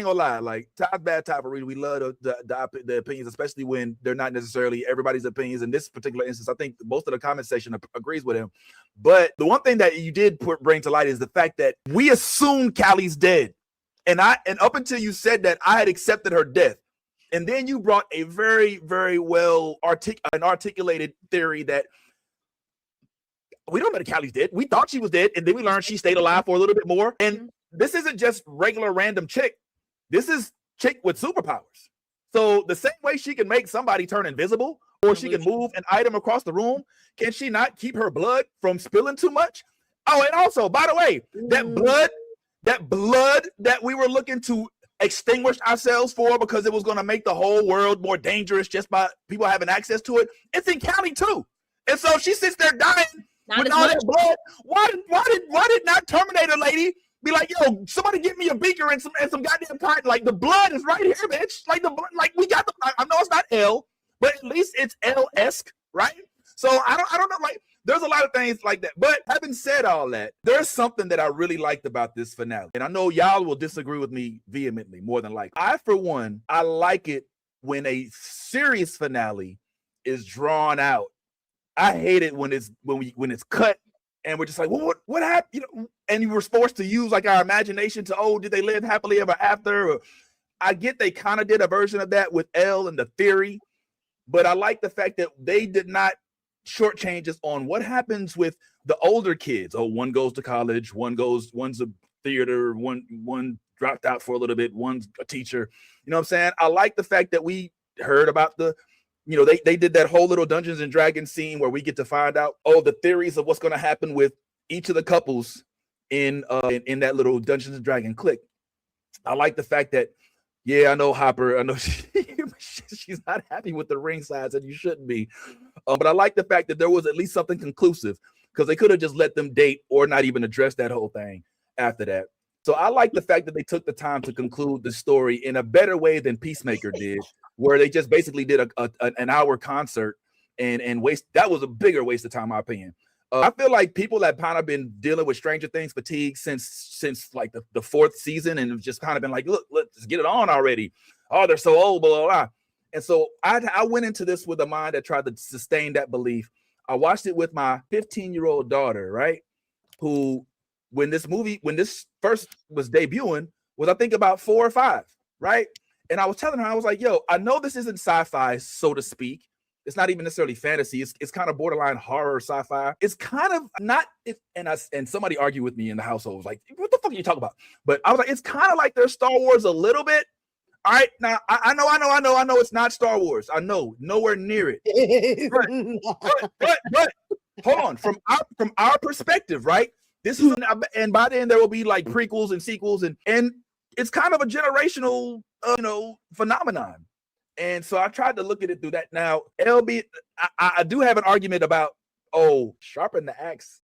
ain't gonna lie. Like Ty's bad Ty for reading. We love the opinions, especially when they're not necessarily everybody's opinions. In this particular instance, I think most of the comment section agrees with him. But the one thing that you did bring to light is the fact that we assumed Callie's dead, and up until you said that, I had accepted her death. And then you brought a very, very well articulated theory that we don't know that Callie's dead. We thought she was dead, and then we learned she stayed alive for a little bit more. And this isn't just regular random chick. This is chick with superpowers. So the same way she can make somebody turn invisible, or she can move an item across the room, can she not keep her blood from spilling too much? Oh, and also, by the way, that blood that we were looking to extinguish ourselves for because it was going to make the whole world more dangerous just by people having access to it, it's in Callie too. And so she sits there dying with all that blood. Why did not Terminator lady be like, yo, somebody get me a beaker and some goddamn cotton? Like, the blood is right here, bitch. Like, the blood, like, we got the, I know it's not L, but at least it's L-esque, right? So I don't know, like, there's a lot of things like that. But having said all that, there's something that I really liked about this finale. And I know y'all will disagree with me vehemently, more than likely. I, for one, I like it when a serious finale is drawn out. I hate it when it's cut and we're just like, well, what happened? You know, and you were forced to use like our imagination to, did they live happily ever after? Or, I get they kind of did a version of that with Elle and the theory, but I like the fact that they did not shortchange us on what happens with the older kids. Oh, one goes to college, one's a theater, one dropped out for a little bit, one's a teacher. You know what I'm saying? I like the fact that we heard about they did that whole little Dungeons and Dragons scene where we get to find out the theories of what's going to happen with each of the couples in that little Dungeons and Dragons clique. I like the fact that, I know Hopper, I know she's not happy with the ring size, and you shouldn't be. But I like the fact that there was at least something conclusive, because they could have just let them date or not even address that whole thing after that. So I like the fact that they took the time to conclude the story in a better way than Peacemaker did, where they just basically did an hour concert and waste. That was a bigger waste of time, in my opinion. I feel like people have kind of been dealing with Stranger Things fatigue since like the fourth season, and have just kind of been like, look, let's get it on already. Oh, they're so old, blah, blah, blah. And so I went into this with a mind that tried to sustain that belief. I watched it with my 15-year-old daughter, right? Who, when this first was debuting, was I think about 4 or 5, right? And I was telling her, I was like, yo, I know this isn't sci-fi, so to speak. It's not even necessarily fantasy. It's kind of borderline horror sci-fi. It's kind of not. And somebody argued with me in the household, was like, what the fuck are you talking about? But I was like, it's kind of like their Star Wars a little bit. All right, now I know it's not Star Wars. I know, nowhere near it. But hold on, from our perspective, right? This is, and by then there will be like prequels and sequels, and it's kind of a generational, phenomenon. And so I tried to look at it through that. Now, LB, I do have an argument about, sharpen the axe